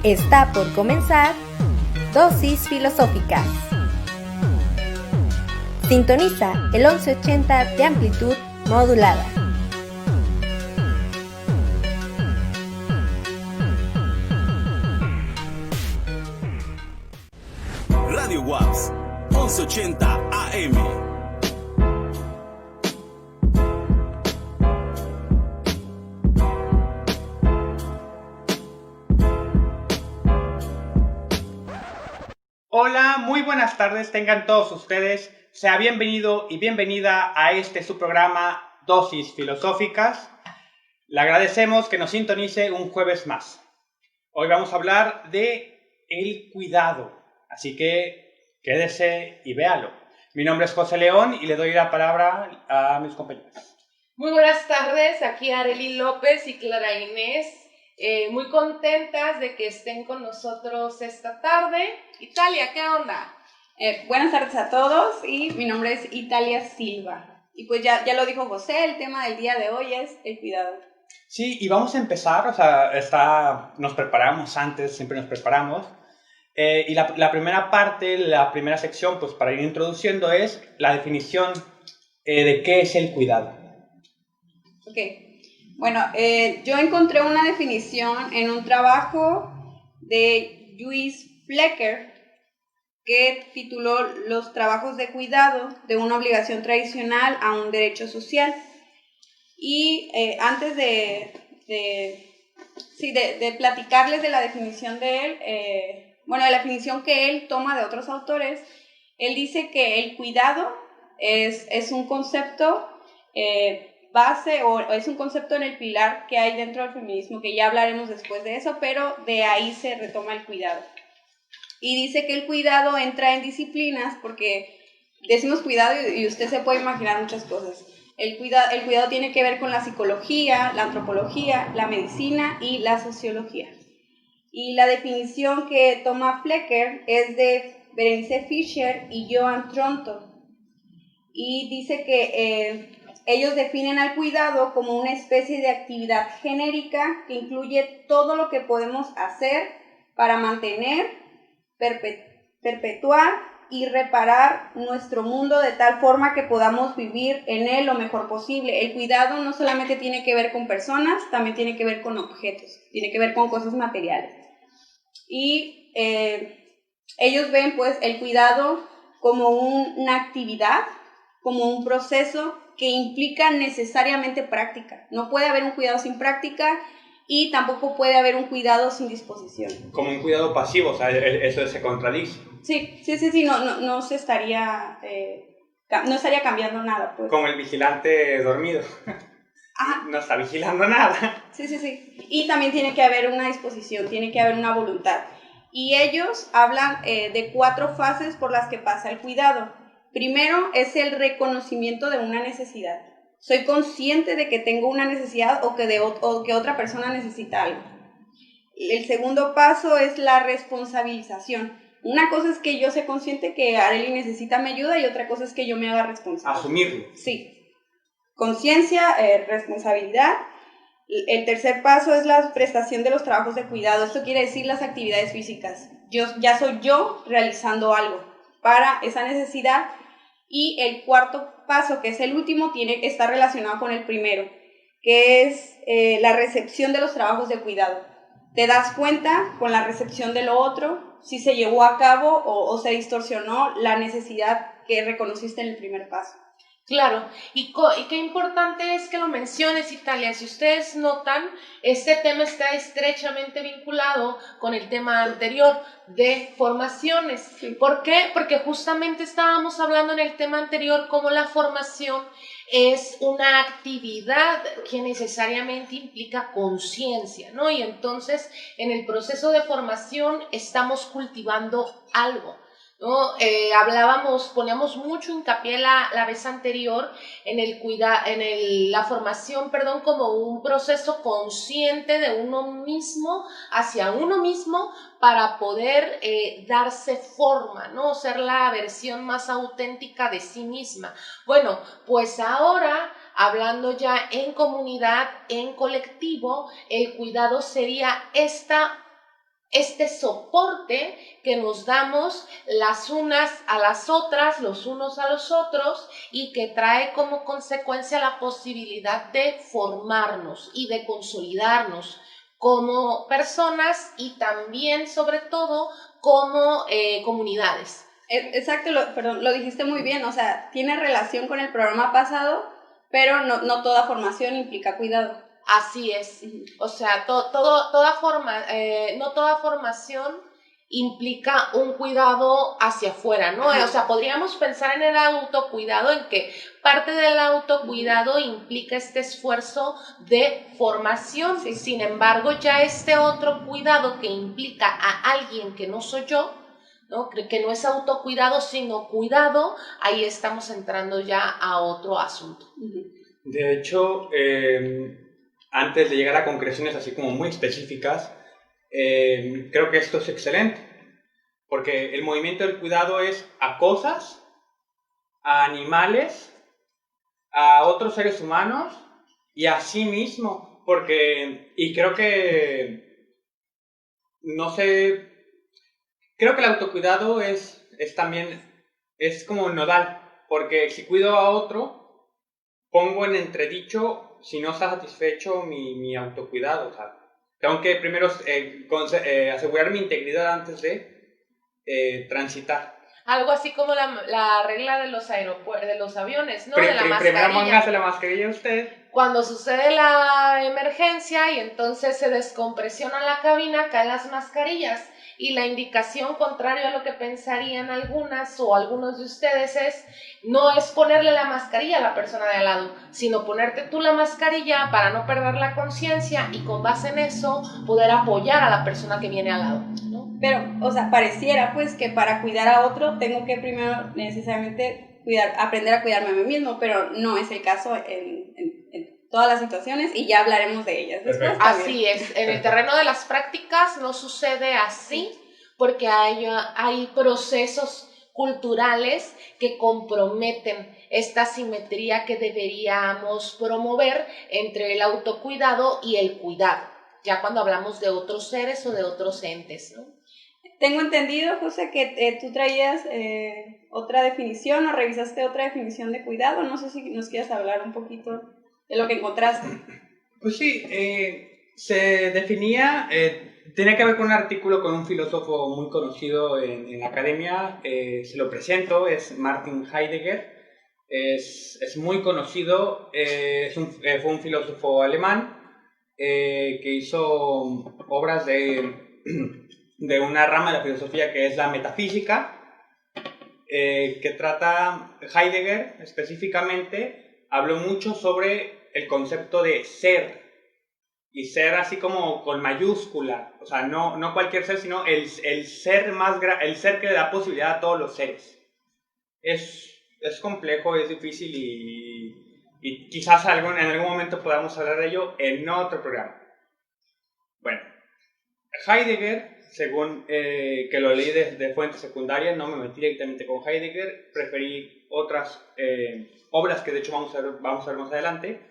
Está por comenzar Dosis Filosóficas. Sintoniza el 1180 de amplitud modulada. Radio WAPS 1180 AM. Hola, muy buenas tardes, tengan todos ustedes. Sea bienvenido y bienvenida a su programa Dosis Filosóficas. Le agradecemos que nos sintonice un jueves más. Hoy vamos a hablar de el cuidado, así que quédese y véalo. Mi nombre es José León y le doy la palabra a mis compañeros. Muy buenas tardes, aquí Arely López y Clara Inés. Muy contentas de que estén con nosotros esta tarde. Italia, ¿qué onda? Buenas tardes a todos y mi nombre es Italia Silva. Y pues ya lo dijo José, el tema del día de hoy es el cuidado. Sí, y vamos a empezar, nos preparamos antes, siempre nos preparamos. Y la primera parte, la primera sección, pues para ir introduciendo es la definición de qué es el cuidado. Ok. Bueno, yo encontré una definición en un trabajo de Louis Flecker que tituló Los trabajos de cuidado de una obligación tradicional a un derecho social. Y antes de platicarles de la definición de él, de la definición que él toma de otros autores, él dice que el cuidado es un concepto base o es un concepto en el pilar que hay dentro del feminismo, que ya hablaremos después de eso, pero de ahí se retoma el cuidado. Y dice que el cuidado entra en disciplinas porque decimos cuidado y usted se puede imaginar muchas cosas. El cuidado tiene que ver con la psicología, la antropología, la medicina y la sociología. Y la definición que toma Flecker es de Berenice Fischer y Joan Tronto. Y dice que ellos definen al cuidado como una especie de actividad genérica que incluye todo lo que podemos hacer para mantener, perpetuar y reparar nuestro mundo de tal forma que podamos vivir en él lo mejor posible. El cuidado no solamente tiene que ver con personas, también tiene que ver con objetos, tiene que ver con cosas materiales. Y ellos ven pues el cuidado como una actividad, como un proceso que implica necesariamente práctica. No puede haber un cuidado sin práctica y tampoco puede haber un cuidado sin disposición. Como un cuidado pasivo, o sea, eso se contradice. Sí, no se estaría, no estaría cambiando nada. Pues. Como el vigilante dormido. Ajá. No está vigilando nada. Sí. Y también tiene que haber una disposición, tiene que haber una voluntad. Y ellos hablan de 4 fases por las que pasa el cuidado. Primero es el reconocimiento de una necesidad. Soy consciente de que tengo una necesidad o que otra persona necesita algo. El segundo paso es la responsabilización. Una cosa es que yo sea consciente que Arely necesita mi ayuda y otra cosa es que yo me haga responsable. Asumirlo. Sí. Conciencia, responsabilidad. El tercer paso es la prestación de los trabajos de cuidado. Esto quiere decir las actividades físicas. Ya soy yo realizando algo para esa necesidad. Y el cuarto paso, que es el último, está relacionado con el primero, que es la recepción de los trabajos de cuidado. Te das cuenta con la recepción de lo otro si se llevó a cabo o se distorsionó la necesidad que reconociste en el primer paso. Claro, y qué importante es que lo menciones, Italia. Si ustedes notan, este tema está estrechamente vinculado con el tema anterior de formaciones. Sí. ¿Por qué? Porque justamente estábamos hablando en el tema anterior cómo la formación es una actividad que necesariamente implica conciencia, ¿no? Y entonces, en el proceso de formación estamos cultivando algo, ¿no? Poníamos mucho hincapié la vez anterior en la formación, como un proceso consciente de uno mismo hacia uno mismo para poder darse forma, ¿no? Ser la versión más auténtica de sí misma. Bueno, pues ahora, hablando ya en comunidad, en colectivo, el cuidado sería esta este soporte que nos damos las unas a las otras, los unos a los otros, y que trae como consecuencia la posibilidad de formarnos y de consolidarnos como personas y también, sobre todo, como comunidades. Exacto, perdón, lo dijiste muy bien, o sea, tiene relación con el programa pasado, pero no toda formación implica cuidado. Así es, o sea, no toda formación implica un cuidado hacia afuera, ¿no? O sea, podríamos pensar en el autocuidado, en que parte del autocuidado implica este esfuerzo de formación, sin embargo, ya este otro cuidado que implica a alguien que no soy yo, ¿no? Que no es autocuidado, sino cuidado, ahí estamos entrando ya a otro asunto. De hecho, antes de llegar a concreciones así como muy específicas, creo que esto es excelente, porque el movimiento del cuidado es a cosas, a animales, a otros seres humanos y a sí mismo, y creo que, no sé, creo que el autocuidado es también, es como nodal, porque si cuido a otro, pongo en entredicho si no está satisfecho mi autocuidado, o sea, tengo que primero asegurar mi integridad antes de transitar. Algo así como la regla de los aeropuertos, de los aviones, ¿no? De la mascarilla. Primero póngase la mascarilla usted. Cuando sucede la emergencia y entonces se descompresiona la cabina, caen las mascarillas. Y la indicación, contrario a lo que pensarían algunas o algunos de ustedes, no es ponerle la mascarilla a la persona de al lado, sino ponerte tú la mascarilla para no perder la conciencia y con base en eso poder apoyar a la persona que viene al lado, ¿no? Pero, o sea, pareciera pues que para cuidar a otro tengo que primero necesariamente aprender a cuidarme a mí mismo, pero no es el caso en todas las situaciones y ya hablaremos de ellas después. Así es, en el terreno de las prácticas no sucede así porque hay procesos culturales que comprometen esta simetría que deberíamos promover entre el autocuidado y el cuidado, ya cuando hablamos de otros seres o de otros entes, ¿no? Tengo entendido, José, que tú traías otra definición o revisaste otra definición de cuidado. No sé si nos quieres hablar un poquito de lo que encontraste. Pues sí, se definía, tenía que ver con un artículo con un filósofo muy conocido en la academia, se lo presento, es Martin Heidegger, es muy conocido, fue un filósofo alemán que hizo obras de una rama de la filosofía que es la metafísica, que trata, Heidegger específicamente, habló mucho sobre el concepto de ser, y ser así como con mayúscula, o sea, no cualquier ser, sino el ser el ser que le da posibilidad a todos los seres. Es complejo, es difícil y quizás en algún momento podamos hablar de ello en otro programa. Bueno, Heidegger, según que lo leí de fuentes secundarias, no me metí directamente con Heidegger, preferí otras obras que de hecho vamos a ver más adelante.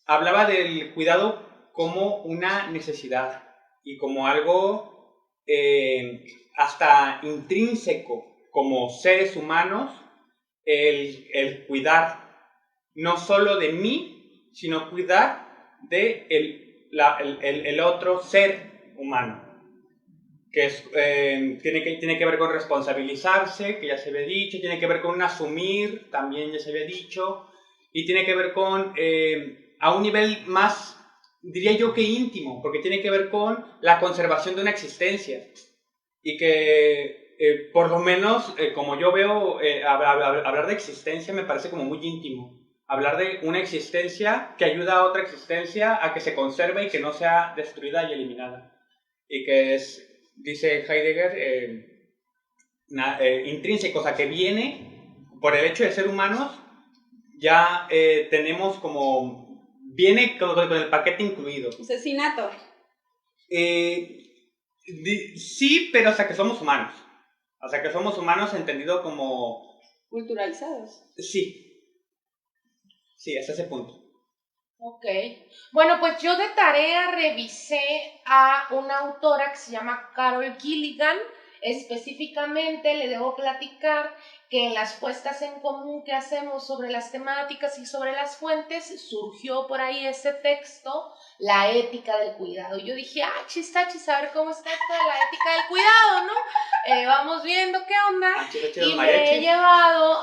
Hablaba del cuidado como una necesidad y como algo hasta intrínseco como seres humanos, el cuidar no solo de mí, sino cuidar de el otro ser humano, que tiene que ver con responsabilizarse, que ya se había dicho, tiene que ver con un asumir, también ya se había dicho, y tiene que ver con, a un nivel más, diría yo que íntimo, porque tiene que ver con la conservación de una existencia, y que por lo menos, como yo veo, hablar de existencia me parece como muy íntimo. Hablar de una existencia que ayuda a otra existencia a que se conserve y que no sea destruida y eliminada. Y que es, dice Heidegger, intrínseco, o sea, que viene por el hecho de ser humanos, ya tenemos como, viene con el paquete incluido. Asesinato. Sí, pero hasta que somos humanos. O sea, que somos humanos entendido como... Culturalizados. Sí. Sí, hasta ese punto. Ok. Bueno, pues yo de tarea revisé a una autora que se llama Carol Gilligan. Específicamente le debo platicar que en las puestas en común que hacemos sobre las temáticas y sobre las fuentes, surgió por ahí ese texto, La ética del cuidado. Y yo dije, chistachis, a ver cómo está esto de la ética del cuidado, ¿no? Vamos viendo qué onda. Y me he llevado,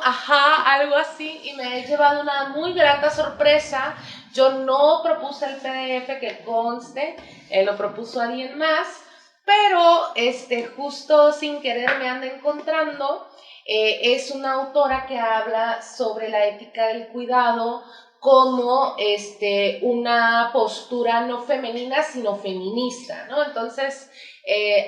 algo así, y me he llevado una muy grata sorpresa. Yo no propuse el PDF, que conste, lo propuso alguien más, pero justo sin querer me anda encontrando. Es una autora que habla sobre la ética del cuidado como una postura no femenina, sino feminista, ¿no? Entonces,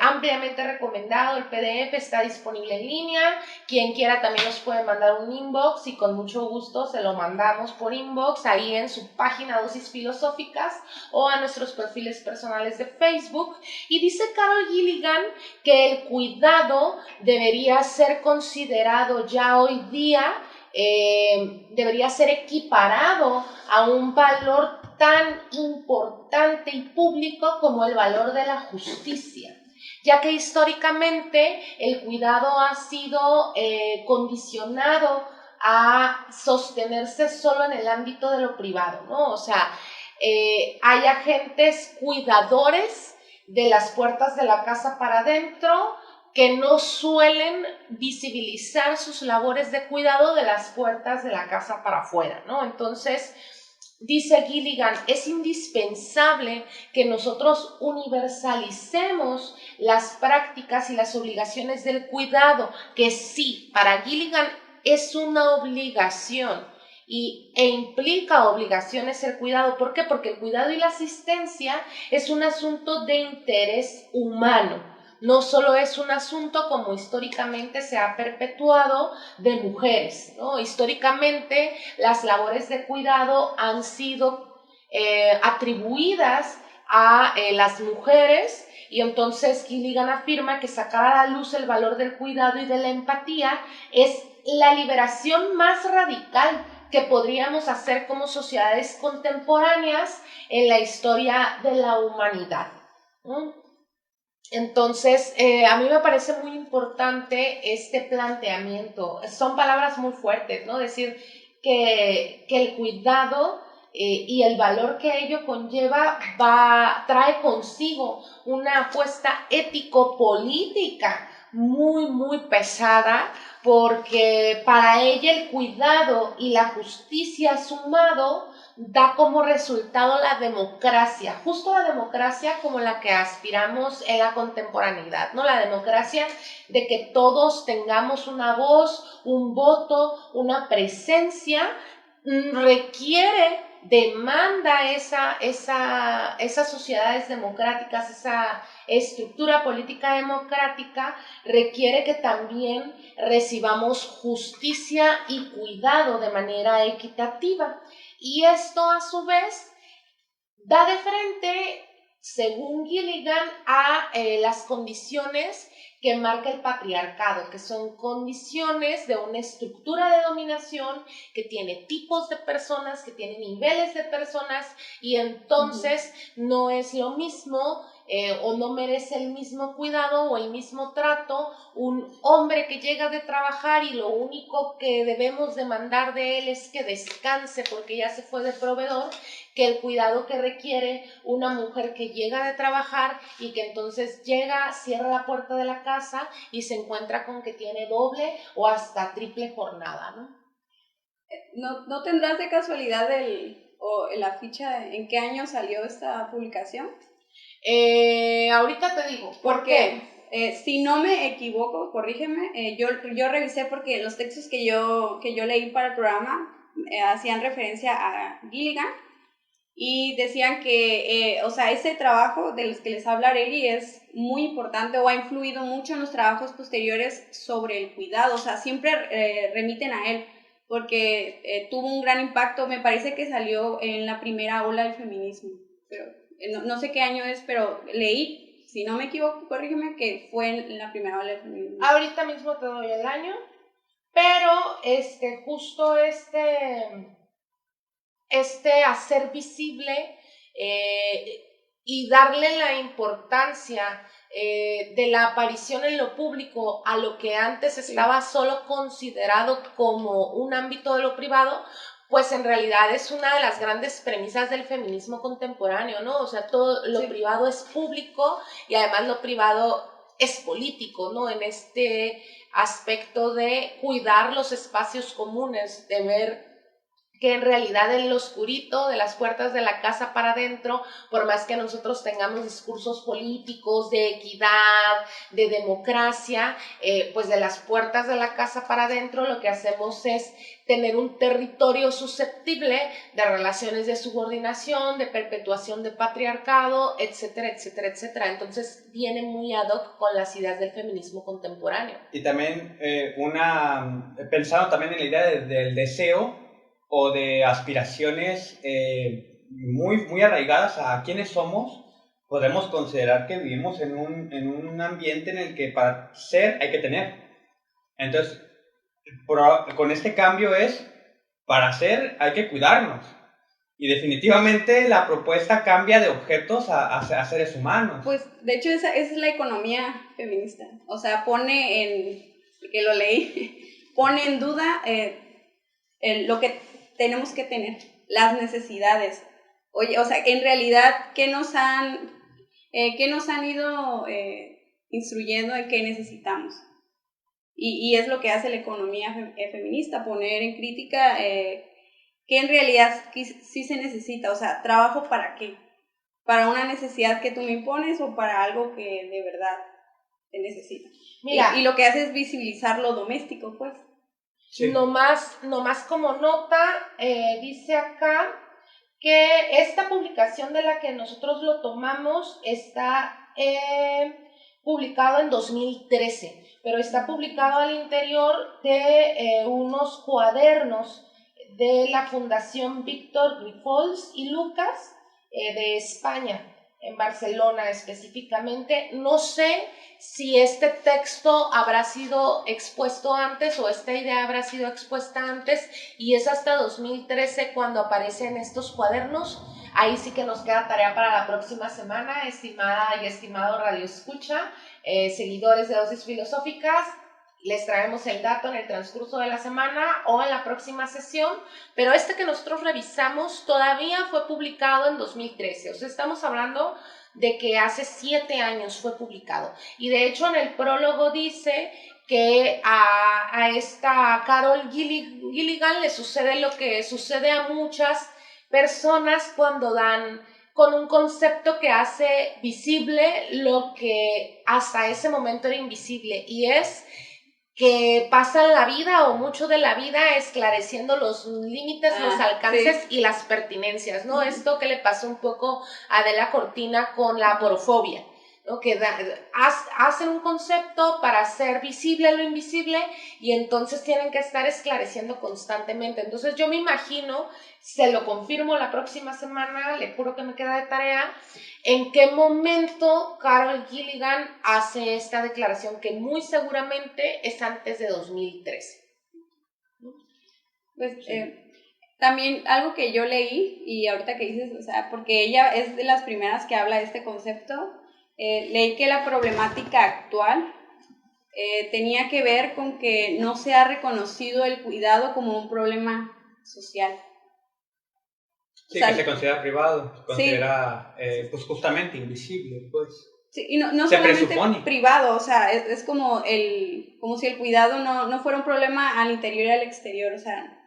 ampliamente recomendado, el PDF está disponible en línea, quien quiera también nos puede mandar un inbox y con mucho gusto se lo mandamos por inbox ahí en su página Dosis Filosóficas o a nuestros perfiles personales de Facebook. Y dice Carol Gilligan que el cuidado debería ser considerado ya hoy día, debería ser equiparado a un valor tan importante y público como el valor de la justicia, ya que históricamente el cuidado ha sido condicionado a sostenerse solo en el ámbito de lo privado, ¿no? O sea, hay agentes cuidadores de las puertas de la casa para adentro que no suelen visibilizar sus labores de cuidado de las puertas de la casa para afuera, ¿no? Entonces, dice Gilligan, es indispensable que nosotros universalicemos las prácticas y las obligaciones del cuidado, que sí, para Gilligan es una obligación e implica obligaciones el cuidado. ¿Por qué? Porque el cuidado y la asistencia es un asunto de interés humano. No solo es un asunto, como históricamente se ha perpetuado, de mujeres, ¿no? Históricamente las labores de cuidado han sido atribuidas a las mujeres, y entonces Gilligan afirma que sacar a la luz el valor del cuidado y de la empatía es la liberación más radical que podríamos hacer como sociedades contemporáneas en la historia de la humanidad, ¿no? Entonces, a mí me parece muy importante este planteamiento. Son palabras muy fuertes, ¿no? Decir que el cuidado y el valor que ello conlleva trae consigo una apuesta ético-política muy, muy pesada, porque para ella el cuidado y la justicia sumado da como resultado la democracia, justo la democracia como la que aspiramos en la contemporaneidad, ¿no? La democracia de que todos tengamos una voz, un voto, una presencia, requiere, demanda esas sociedades democráticas, esa estructura política democrática, requiere que también recibamos justicia y cuidado de manera equitativa. Y esto, a su vez, da de frente, según Gilligan, a las condiciones que marca el patriarcado, que son condiciones de una estructura de dominación que tiene tipos de personas, que tiene niveles de personas, y entonces no es lo mismo o no merece el mismo cuidado o el mismo trato un hombre que llega de trabajar y lo único que debemos demandar de él es que descanse porque ya se fue de proveedor, que el cuidado que requiere una mujer que llega de trabajar y que entonces llega, cierra la puerta de la casa y se encuentra con que tiene doble o hasta triple jornada, ¿no? ¿No tendrás de casualidad la ficha en qué año salió esta publicación? Ahorita te digo. ¿Por qué? Si no me equivoco, corrígeme, yo revisé porque los textos que yo leí para el programa hacían referencia a Gilligan y decían que, ese trabajo de los que les habla Arely es muy importante o ha influido mucho en los trabajos posteriores sobre el cuidado, o sea, siempre remiten a él porque tuvo un gran impacto. Me parece que salió en la primera ola del feminismo, pero no sé qué año es, pero leí, si no me equivoco, corrígeme, que fue en la primera ola del feminismo. Ahorita mismo te doy el año, pero justo hacer visible y darle la importancia de la aparición en lo público a lo que antes estaba solo considerado como un ámbito de lo privado, pues en realidad es una de las grandes premisas del feminismo contemporáneo, ¿no? O sea, todo lo privado es público y además lo privado es político, ¿no? En este aspecto de cuidar los espacios comunes, de ver que en realidad en lo oscurito de las puertas de la casa para adentro, por más que nosotros tengamos discursos políticos de equidad, de democracia, pues de las puertas de la casa para adentro lo que hacemos es tener un territorio susceptible de relaciones de subordinación, de perpetuación de patriarcado, etcétera, etcétera, etcétera. Entonces viene muy ad hoc con las ideas del feminismo contemporáneo. Y también pensando también en la idea del deseo o de aspiraciones muy arraigadas a quiénes somos, podemos considerar que vivimos en un ambiente en el que para ser hay que tener. Entonces, con este cambio para ser hay que cuidarnos. Y definitivamente la propuesta cambia de objetos a seres humanos. Pues, de hecho, esa es la economía feminista. O sea, porque lo leí, pone en duda lo que tenemos que tener, las necesidades. Oye, o sea, en realidad, ¿qué nos han ido instruyendo en qué necesitamos? Y es lo que hace la economía feminista, poner en crítica que en realidad sí se necesita. O sea, ¿trabajo para qué? ¿Para una necesidad que tú me impones o para algo que de verdad se necesita? Mira, y lo que hace es visibilizar lo doméstico, pues. Sí. No más como nota, dice acá que esta publicación de la que nosotros lo tomamos está publicado en 2013, pero está publicado al interior de unos cuadernos de la Fundación Víctor Grifols y Lucas de España, en Barcelona específicamente. No sé si este texto habrá sido expuesto antes o esta idea habrá sido expuesta antes y es hasta 2013 cuando aparecen estos cuadernos. Ahí sí que nos queda tarea para la próxima semana, estimada y estimado Radio Escucha, seguidores de Dosis Filosóficas. Les traemos el dato en el transcurso de la semana o en la próxima sesión, pero este que nosotros revisamos todavía fue publicado en 2013, o sea, estamos hablando de que hace 7 años fue publicado. Y de hecho en el prólogo dice que a esta Carol Gilligan le sucede lo que sucede a muchas personas cuando dan con un concepto que hace visible lo que hasta ese momento era invisible, y es que pasan la vida o mucho de la vida esclareciendo los límites, los alcances y las pertinencias, ¿no? Esto que le pasó un poco a Adela Cortina con la aporofobia, ¿no? Que hacen un concepto para hacer visible lo invisible y entonces tienen que estar esclareciendo constantemente. Entonces yo me imagino, se lo confirmo la próxima semana, le juro que me queda de tarea, en qué momento Carol Gilligan hace esta declaración, que muy seguramente es antes de 2013. Pues también algo que yo leí, y ahorita que dices, o sea, porque ella es de las primeras que habla de este concepto, leí que la problemática actual tenía que ver con que no se ha reconocido el cuidado como un problema social. Sí, o sea, que se considera privado, se considera pues justamente invisible, pues. Sí, y no solamente presupone. Privado, o sea, es como si el cuidado no fuera un problema al interior y al exterior, o sea,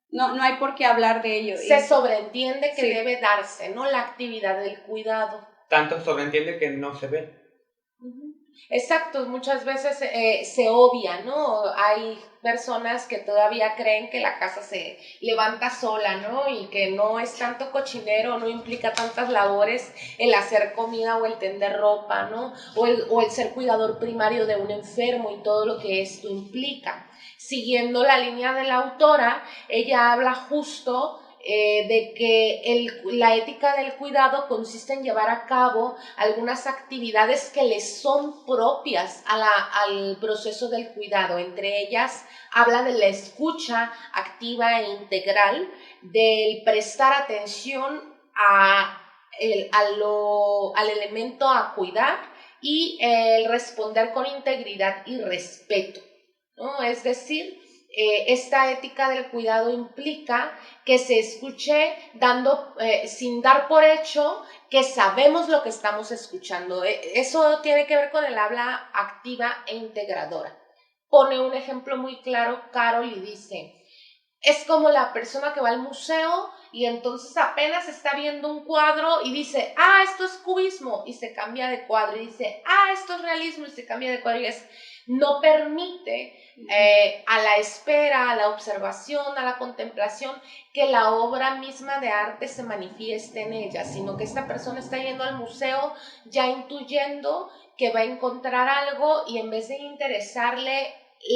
no hay por qué hablar de ello. Se sobreentiende que debe darse, ¿no? La actividad del cuidado. Tanto sobreentiende que no se ve. Exacto, muchas veces se obvia, ¿no? Hay personas que todavía creen que la casa se levanta sola, ¿no? Y que no es tanto cochinero, no implica tantas labores el hacer comida o el tender ropa, ¿no? O el ser cuidador primario de un enfermo y todo lo que esto implica. Siguiendo la línea de la autora, ella habla justo de que la ética del cuidado consiste en llevar a cabo algunas actividades que le son propias al proceso del cuidado. Entre ellas habla de la escucha activa e integral, del prestar atención al elemento a cuidar y el responder con integridad y respeto, ¿no? Es decir, esta ética del cuidado implica que se escuche sin dar por hecho que sabemos lo que estamos escuchando. Eso tiene que ver con el habla activa e integradora. Pone un ejemplo muy claro Carol y dice: es como la persona que va al museo y entonces apenas está viendo un cuadro y dice, esto es cubismo, y se cambia de cuadro, y dice, esto es realismo, y se cambia de cuadro, y no permite a la espera, a la observación, a la contemplación, que la obra misma de arte se manifieste en ella, sino que esta persona está yendo al museo ya intuyendo que va a encontrar algo, y en vez de interesarle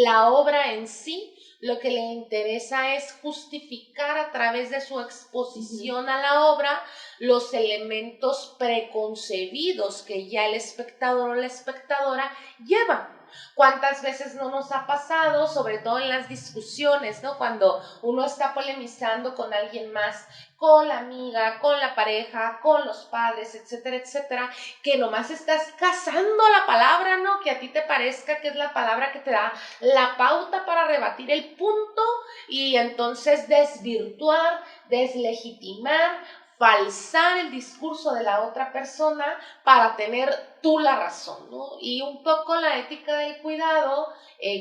la obra en sí, lo que le interesa es justificar a través de su exposición a la obra los elementos preconcebidos que ya el espectador o la espectadora lleva. ¿Cuántas veces no nos ha pasado, sobre todo en las discusiones, ¿no? Cuando uno está polemizando con alguien más, con la amiga, con la pareja, con los padres, etcétera, etcétera, que nomás estás cazando la palabra, ¿no? Que a ti te parezca que es la palabra que te da la pauta para rebatir el punto y entonces desvirtuar, deslegitimar, falsar el discurso de la otra persona para tener tú la razón, ¿no? Y un poco la ética del cuidado,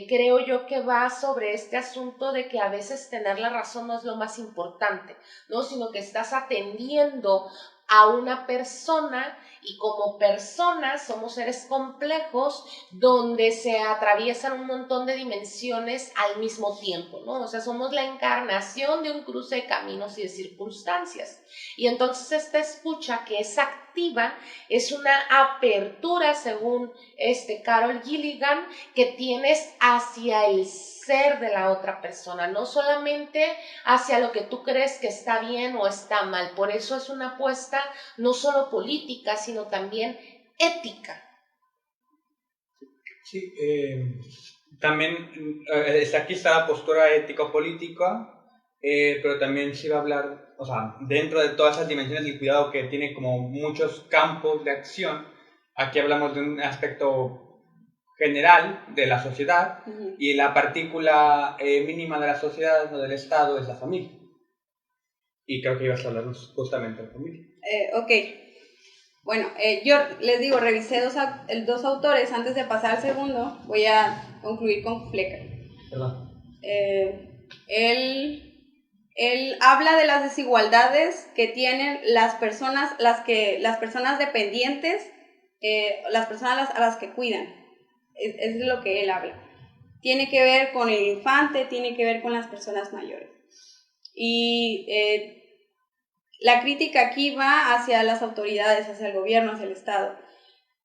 creo yo que va sobre este asunto de que a veces tener la razón no es lo más importante, ¿no? Sino que estás atendiendo a una persona, y como personas somos seres complejos donde se atraviesan un montón de dimensiones al mismo tiempo, ¿no? O sea, somos la encarnación de un cruce de caminos y de circunstancias. Y entonces esta escucha que es activa es una apertura, según Carol Gilligan, que tienes hacia el ser de la otra persona, no solamente hacia lo que tú crees que está bien o está mal. Por eso es una apuesta no solo política, sino también ética. Sí, también aquí está la postura ético-política, pero también se va a hablar, o sea, dentro de todas esas dimensiones del cuidado que tiene como muchos campos de acción, aquí hablamos de un aspecto general de la sociedad, y la partícula mínima de la sociedad o del Estado es la familia. Y creo que ibas a hablarnos justamente de la familia. Ok. Bueno, yo les digo, revisé dos autores antes de pasar al segundo. Voy a concluir con Flecker. Perdón. Él habla de las desigualdades que tienen las personas dependientes, las personas a las que cuidan. Es de lo que él habla. Tiene que ver con el infante, tiene que ver con las personas mayores. Y la crítica aquí va hacia las autoridades, hacia el gobierno, hacia el Estado.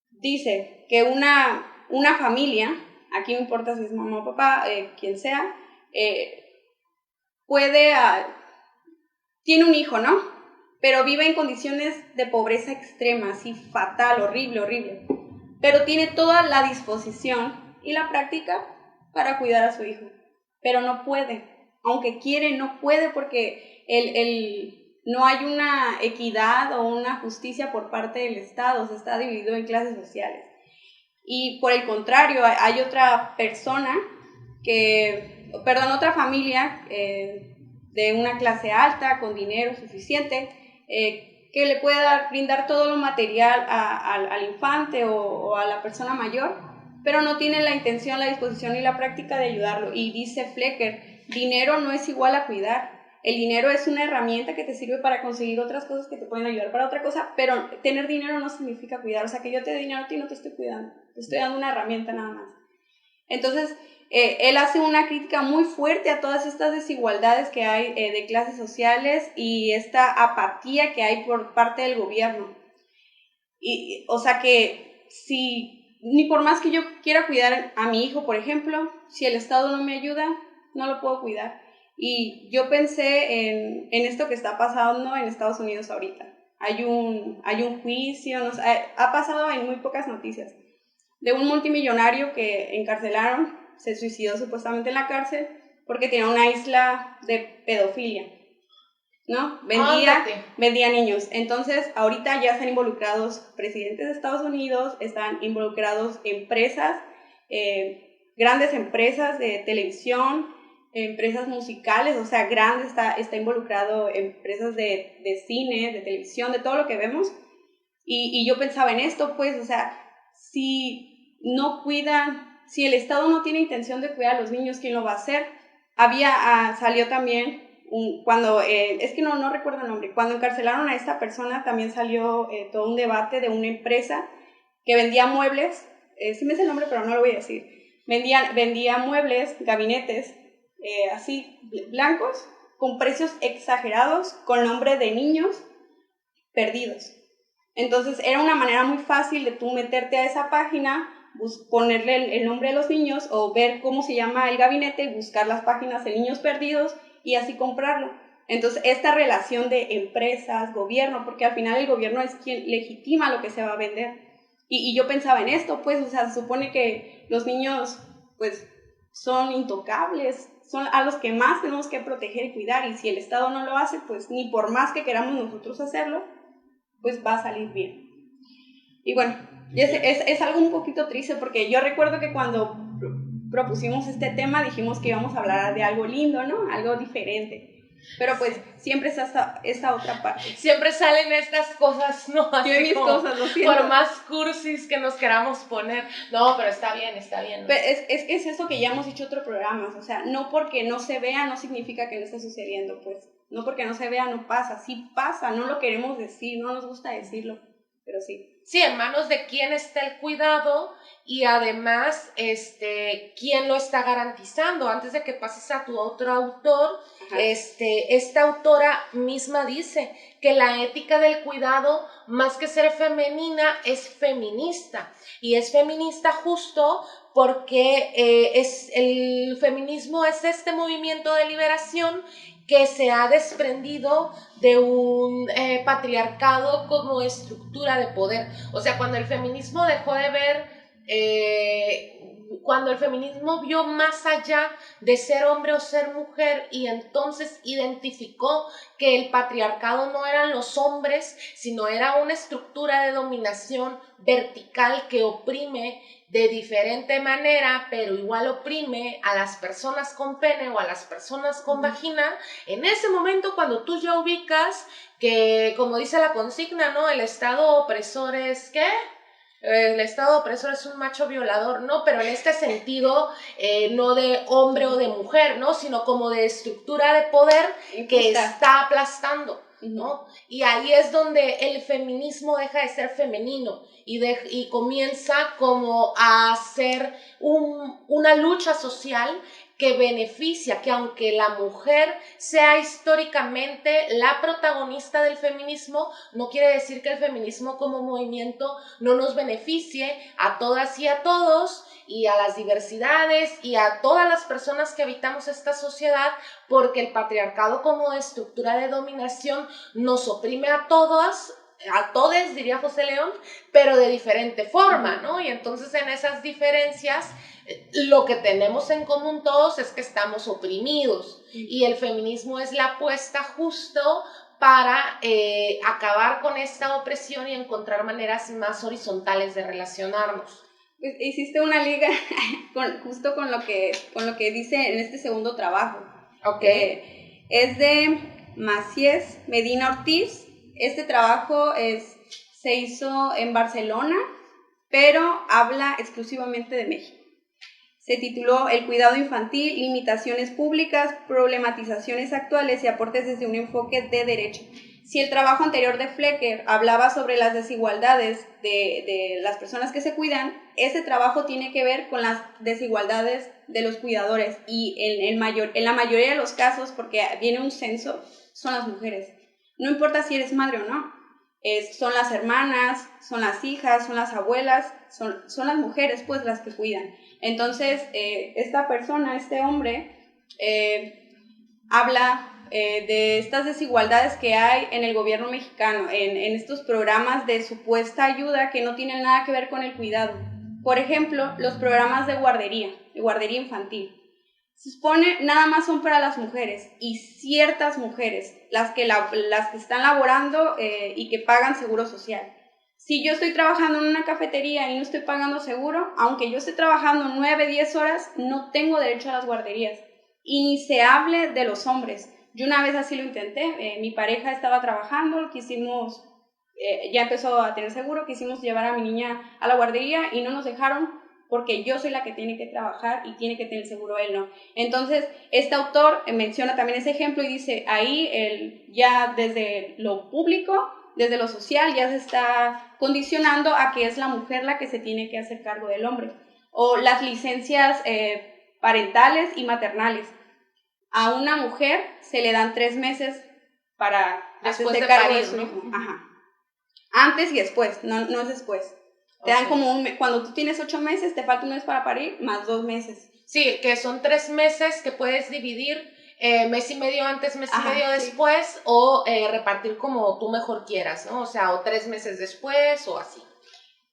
Dice que una familia, aquí no importa si es mamá o papá, quien sea, tiene un hijo, ¿no? Pero vive en condiciones de pobreza extrema, así fatal, horrible, horrible. Pero tiene toda la disposición y la práctica para cuidar a su hijo. Pero no puede, aunque quiere, no puede, porque no hay una equidad o una justicia por parte del Estado, se está dividido en clases sociales. Y por el contrario, hay otra otra familia de una clase alta, con dinero suficiente, que le puede brindar todo lo material al infante o a la persona mayor, pero no tiene la intención, la disposición y la práctica de ayudarlo. Y dice Flecker, dinero no es igual a cuidar. El dinero es una herramienta que te sirve para conseguir otras cosas que te pueden ayudar para otra cosa, pero tener dinero no significa cuidar. O sea, que yo te dé dinero a ti no te estoy cuidando, te estoy dando una herramienta nada más. Entonces, él hace una crítica muy fuerte a todas estas desigualdades que hay de clases sociales y esta apatía que hay por parte del gobierno. O sea que ni por más que yo quiera cuidar a mi hijo, por ejemplo, si el Estado no me ayuda, no lo puedo cuidar. Y yo pensé en esto que está pasando en Estados Unidos ahorita. Hay un juicio, no sé, ha pasado en muy pocas noticias, de un multimillonario que encarcelaron, se suicidó supuestamente en la cárcel porque tenía una isla de pedofilia, ¿no? Vendía niños. Entonces, ahorita ya están involucrados presidentes de Estados Unidos, están involucrados empresas, grandes empresas de televisión, empresas musicales, o sea, grandes, está involucrado empresas de cine, de televisión, de todo lo que vemos. Y yo pensaba en esto, pues, o sea, si no cuidan, si el Estado no tiene intención de cuidar a los niños, ¿quién lo va a hacer? Salió también, cuando, es que no recuerdo el nombre, cuando encarcelaron a esta persona también salió todo un debate de una empresa que vendía muebles, sí me sé el nombre pero no lo voy a decir, vendía muebles, gabinetes, así, blancos, con precios exagerados, con nombre de niños perdidos. Entonces era una manera muy fácil de tú meterte a esa página, ponerle el nombre de los niños o ver cómo se llama el gabinete y buscar las páginas de niños perdidos y así comprarlo. Entonces esta relación de empresas, gobierno, porque al final el gobierno es quien legitima lo que se va a vender. Y yo pensaba en esto, pues, o sea, se supone que los niños, pues, son intocables, son a los que más tenemos que proteger y cuidar, y si el Estado no lo hace, pues, ni por más que queramos nosotros hacerlo, pues va a salir bien. Y bueno, es algo un poquito triste, porque yo recuerdo que cuando propusimos este tema dijimos que íbamos a hablar de algo lindo, ¿no? Algo diferente. Pero pues siempre está esta otra parte. Siempre salen estas cosas, ¿no? Así yo mis como, cosas, lo siento. Por más cursis que nos queramos poner. No, pero está bien, ¿no? Pero es eso que ya hemos dicho otros programas, o sea, no porque no se vea no significa que no esté sucediendo, pues. No porque no se vea no pasa, sí pasa, no lo queremos decir, no nos gusta decirlo, pero sí. Sí, en manos de quién está el cuidado y además, quién lo está garantizando. Antes de que pases a tu otro autor, esta autora misma dice que la ética del cuidado, más que ser femenina, es feminista. Y es feminista justo porque el feminismo es este movimiento de liberación que se ha desprendido de un patriarcado como estructura de poder. O sea, cuando el feminismo dejó de ver, cuando el feminismo vio más allá de ser hombre o ser mujer y entonces identificó que el patriarcado no eran los hombres, sino era una estructura de dominación vertical que oprime de diferente manera, pero igual oprime a las personas con pene o a las personas con vagina. En ese momento, cuando tú ya ubicas que, como dice la consigna, ¿no? El Estado opresor es, ¿qué? El Estado opresor es un macho violador, ¿no? Pero en este sentido, no de hombre o de mujer, ¿no? Sino como de estructura de poder que está aplastando, ¿no? Y ahí es donde el feminismo deja de ser femenino y comienza como a ser una lucha social que beneficia, que aunque la mujer sea históricamente la protagonista del feminismo, no quiere decir que el feminismo como movimiento no nos beneficie a todas y a todos, y a las diversidades y a todas las personas que habitamos esta sociedad, porque el patriarcado como estructura de dominación nos oprime a todos, diría José León, pero de diferente forma, ¿no? Y entonces en esas diferencias lo que tenemos en común todos es que estamos oprimidos, y el feminismo es la apuesta justo para acabar con esta opresión y encontrar maneras más horizontales de relacionarnos. Pues hiciste una liga justo con lo que dice en este segundo trabajo. Okay. Es de Macías Medina Ortiz. Este trabajo se hizo en Barcelona, pero habla exclusivamente de México. Se tituló El cuidado infantil, limitaciones públicas, problematizaciones actuales y aportes desde un enfoque de derecho. Si el trabajo anterior de Flecker hablaba sobre las desigualdades de las personas que se cuidan, ese trabajo tiene que ver con las desigualdades de los cuidadores, y en la mayoría de los casos, porque viene un censo, son las mujeres. No importa si eres madre o no, son las hermanas, son las hijas, son las abuelas, son las mujeres pues las que cuidan. Entonces esta persona, este hombre, habla de estas desigualdades que hay en el gobierno mexicano, en estos programas de supuesta ayuda que no tienen nada que ver con el cuidado. Por ejemplo, los programas de guardería infantil. Se supone nada más son para las mujeres y ciertas mujeres, las que están laborando y que pagan seguro social. Si yo estoy trabajando en una cafetería y no estoy pagando seguro, aunque yo esté trabajando 9, 10 horas, no tengo derecho a las guarderías. Y ni se hable de los hombres. Yo una vez así lo intenté, mi pareja estaba trabajando, ya empezó a tener seguro, quisimos llevar a mi niña a la guardería y no nos dejaron porque yo soy la que tiene que trabajar y tiene que tener seguro, él no. Entonces, este autor menciona también ese ejemplo y dice, ahí ya desde lo público, desde lo social, ya se está condicionando a que es la mujer la que se tiene que hacer cargo del hombre. O las licencias parentales y maternales. A una mujer se le dan 3 meses para hacerse cargo de su hijo. Ajá. Antes y después, no es después. Te dan como cuando tú tienes 8 meses, te falta un mes para parir, más 2 meses. Sí, que son 3 meses que puedes dividir, mes y medio antes, mes y medio después, o repartir como tú mejor quieras, ¿no? O sea, o 3 meses después, o así.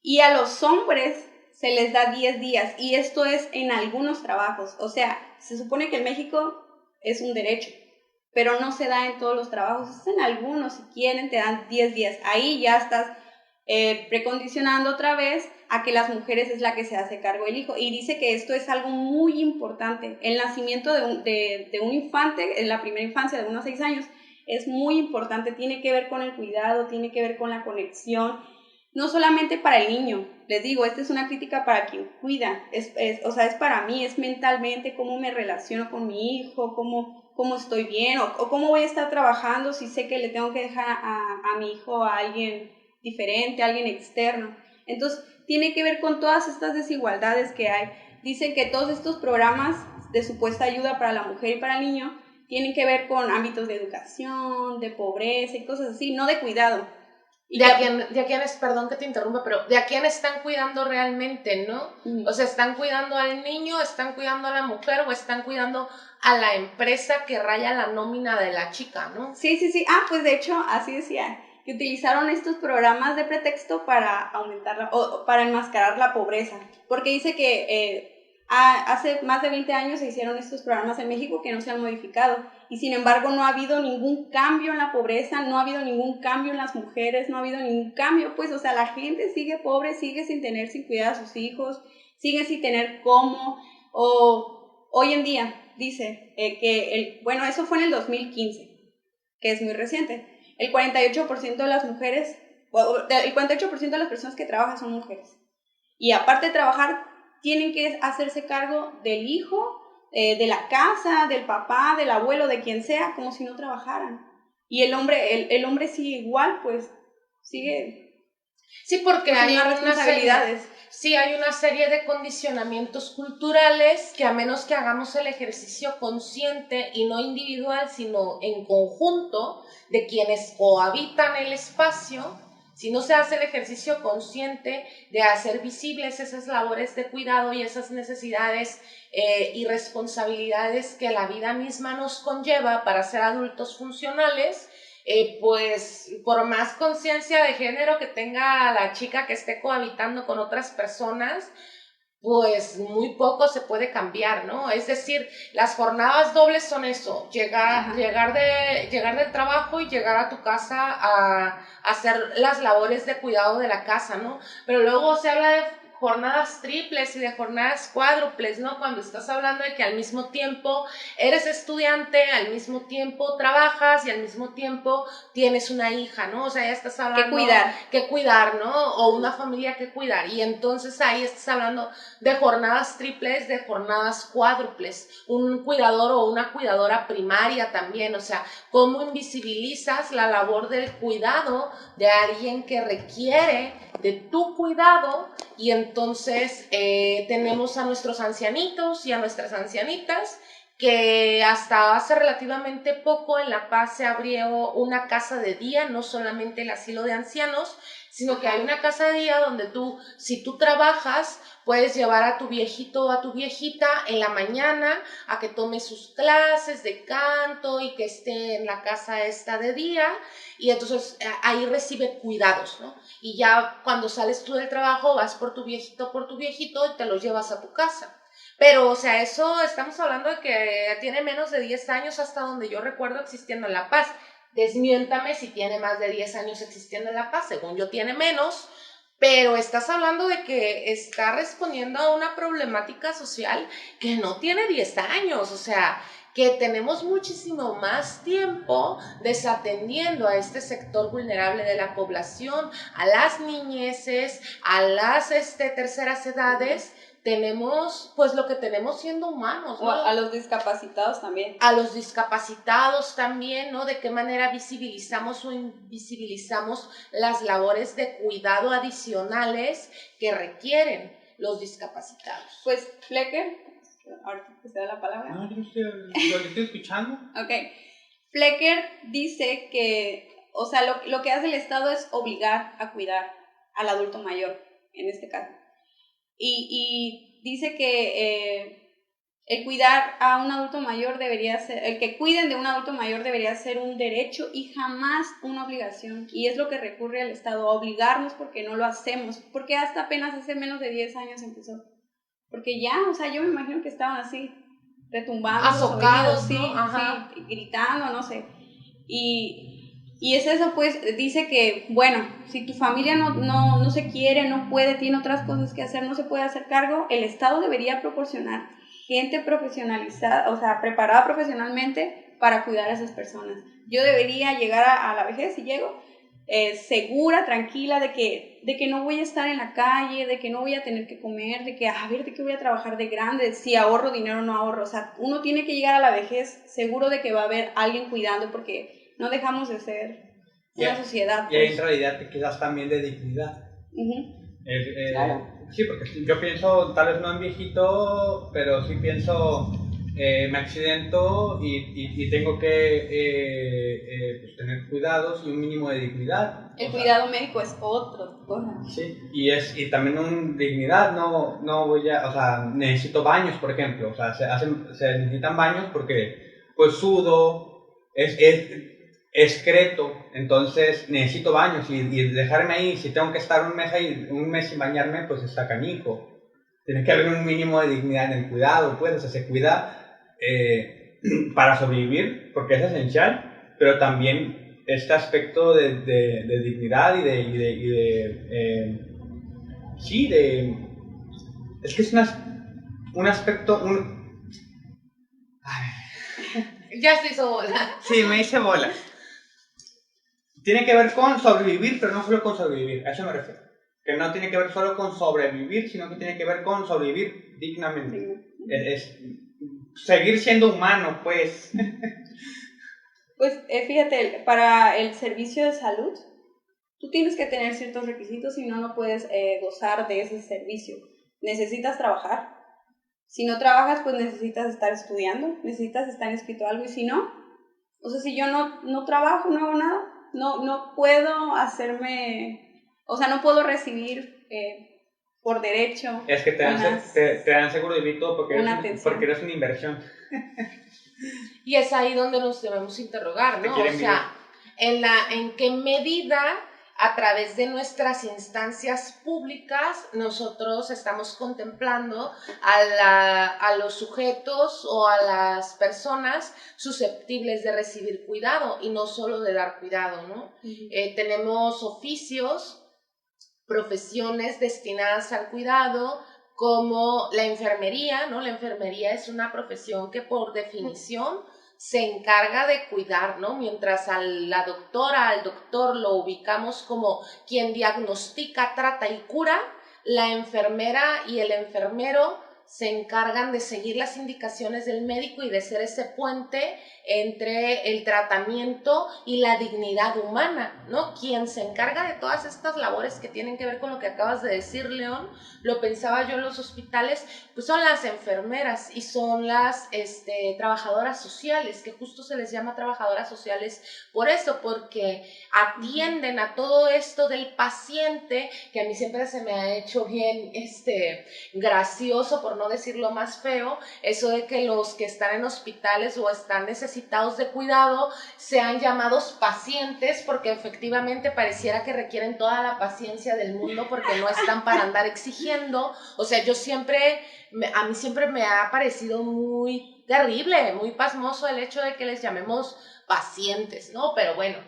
Y a los hombres se les da 10 días, y esto es en algunos trabajos. O sea, se supone que en México es un derecho, pero no se da en todos los trabajos, es en algunos, si quieren te dan 10 días. Ahí ya estás precondicionando otra vez a que las mujeres es la que se hace cargo del hijo, y dice que esto es algo muy importante. El nacimiento de un infante, en la primera infancia de unos 6 años, es muy importante, tiene que ver con el cuidado, tiene que ver con la conexión, no solamente para el niño. Les digo, esta es una crítica para quien cuida, o sea, es para mí, es mentalmente, cómo me relaciono con mi hijo, cómo estoy bien, o cómo voy a estar trabajando si sé que le tengo que dejar a mi hijo a alguien diferente, a alguien externo. Entonces, tiene que ver con todas estas desigualdades que hay. Dicen que todos estos programas de supuesta ayuda para la mujer y para el niño tienen que ver con ámbitos de educación, de pobreza y cosas así, no de cuidado. ¿De a quién es, perdón que te interrumpa, pero de a quién están cuidando realmente, ¿no? O sea, ¿están cuidando al niño, están cuidando a la mujer o están cuidando a la empresa que raya la nómina de la chica, ¿no? Sí. Pues de hecho, así decía, que utilizaron estos programas de pretexto para aumentar o para enmascarar la pobreza, porque dice que hace más de 20 años se hicieron estos programas en México que no se han modificado, y sin embargo no ha habido ningún cambio en la pobreza, no ha habido ningún cambio en las mujeres, no ha habido ningún cambio, pues, o sea, la gente sigue pobre, sigue sin cuidar a sus hijos, sigue sin tener cómo, o hoy en día dice bueno, eso fue en el 2015, que es muy reciente, el 48% de las mujeres, el 48% de las personas que trabajan son mujeres, y aparte de trabajar, tienen que hacerse cargo del hijo, de la casa, del papá, del abuelo, de quien sea, como si no trabajaran. Y el hombre sigue igual, pues, sigue... Sí, porque hay unas responsabilidades. Hay una serie de condicionamientos culturales que a menos que hagamos el ejercicio consciente y no individual, sino en conjunto de quienes cohabitan el espacio, si no se hace el ejercicio consciente de hacer visibles esas labores de cuidado y esas necesidades y responsabilidades que la vida misma nos conlleva para ser adultos funcionales, pues por más conciencia de género que tenga la chica que esté cohabitando con otras personas, pues muy poco se puede cambiar, ¿no? Es decir, las jornadas dobles son eso, llegar del trabajo y llegar a tu casa a hacer las labores de cuidado de la casa, ¿no? Pero luego se habla de jornadas triples y de jornadas cuádruples, ¿no? Cuando estás hablando de que al mismo tiempo eres estudiante, al mismo tiempo trabajas y al mismo tiempo tienes una hija, ¿no? O sea, ya estás hablando... Que cuidar, ¿no? O una familia que cuidar. Y entonces ahí estás hablando de jornadas triples, de jornadas cuádruples. Un cuidador o una cuidadora primaria también. O sea, ¿cómo invisibilizas la labor del cuidado de alguien que requiere de tu cuidado? Y entonces tenemos a nuestros ancianitos y a nuestras ancianitas que hasta hace relativamente poco en La Paz se abrió una casa de día, no solamente el asilo de ancianos, sino que hay una casa de día donde tú, si tú trabajas, puedes llevar a tu viejito o a tu viejita en la mañana a que tome sus clases de canto y que esté en la casa esta de día, y entonces ahí recibe cuidados, ¿no? Y ya cuando sales tú del trabajo vas por tu viejito y te lo llevas a tu casa. Pero, o sea, eso estamos hablando de que tiene menos de 10 años hasta donde yo recuerdo existiendo en La Paz. Desmiéntame si tiene más de 10 años existiendo en La Paz, según yo tiene menos, pero estás hablando de que está respondiendo a una problemática social que no tiene 10 años, o sea, que tenemos muchísimo más tiempo desatendiendo a este sector vulnerable de la población, a las niñeces, a las terceras edades. Tenemos, pues lo que tenemos siendo humanos, ¿no? O a los discapacitados también. A los discapacitados también, ¿no? De qué manera visibilizamos o invisibilizamos las labores de cuidado adicionales que requieren los discapacitados. Pues Flecker, ahorita que se da la palabra. No, yo le estoy escuchando. Ok. Flecker dice que, o sea, lo que hace el Estado es obligar a cuidar al adulto mayor, en este caso. Y dice que el cuidar a un adulto mayor debería ser, el que cuiden de un adulto mayor debería ser un derecho y jamás una obligación. Y es lo que recurre al Estado, a obligarnos porque no lo hacemos. Porque hasta apenas hace menos de 10 años empezó. Porque ya, o sea, yo me imagino que estaban así, retumbando, azocados, sí, ¿no? Ajá. sí, gritando, no sé. Y es eso, pues, dice que, bueno, si tu familia no se quiere, no puede, tiene otras cosas que hacer, no se puede hacer cargo, el Estado debería proporcionar gente profesionalizada, o sea, preparada profesionalmente para cuidar a esas personas. Yo debería llegar a la vejez, si llego, segura, tranquila, de que no voy a estar en la calle, de que no voy a tener que comer, de que, a ver, de qué voy a trabajar de grande, si ahorro dinero o no ahorro. O sea, uno tiene que llegar a la vejez seguro de que va a haber alguien cuidando, porque no dejamos de ser una sociedad. Y hay en realidad quizás también de dignidad. Claro. Sí, porque yo pienso, tal vez no en viejito, pero sí pienso, me accidento y tengo que pues tener cuidados y un mínimo de dignidad. El cuidado médico es otra cosa. Sí, y también una dignidad, no voy a, o sea, necesito baños, por ejemplo, o sea, se necesitan baños porque pues sudo, es excreto, entonces necesito baños y dejarme ahí, si tengo que estar un mes sin bañarme, pues está canijo. Tiene que haber un mínimo de dignidad en el cuidado, pues, o sea, se cuida para sobrevivir, porque es esencial, pero también este aspecto de dignidad es que es un aspecto, Ya se hizo bola. Sí, me hice bola. Tiene que ver con sobrevivir, pero no solo con sobrevivir, a eso me refiero. Que no tiene que ver solo con sobrevivir, sino que tiene que ver con sobrevivir dignamente. Es seguir siendo humano, pues. Pues fíjate, para el servicio de salud, tú tienes que tener ciertos requisitos, si no, no puedes gozar de ese servicio. Necesitas trabajar. Si no trabajas, pues necesitas estar estudiando, necesitas estar inscrito a algo, y si no, o sea, si yo no trabajo, no hago nada, no puedo hacerme, o sea, no puedo recibir por derecho. Es que te dan seguro de vida todo porque eres una inversión. Y es ahí donde nos debemos interrogar, ¿no? O sea, en qué medida a través de nuestras instancias públicas nosotros estamos contemplando a los sujetos o a las personas susceptibles de recibir cuidado y no solo de dar cuidado, ¿no? Tenemos oficios, profesiones destinadas al cuidado, como la enfermería, ¿no? La enfermería es una profesión que por definición se encarga de cuidar, ¿no? Mientras al doctor lo ubicamos como quien diagnostica, trata y cura, la enfermera y el enfermero se encargan de seguir las indicaciones del médico y de ser ese puente entre el tratamiento y la dignidad humana, ¿no? Quien se encarga de todas estas labores que tienen que ver con lo que acabas de decir, León, lo pensaba yo en los hospitales, pues son las enfermeras y son las trabajadoras sociales, que justo se les llama trabajadoras sociales por eso, porque atienden a todo esto del paciente, que a mí siempre se me ha hecho bien gracioso, por no decirlo más feo, eso de que los que están en hospitales o están necesitados de cuidado sean llamados pacientes, porque efectivamente pareciera que requieren toda la paciencia del mundo porque no están para andar exigiendo. O sea, a mí siempre me ha parecido muy terrible, muy pasmoso el hecho de que les llamemos pacientes, ¿no? Pero bueno,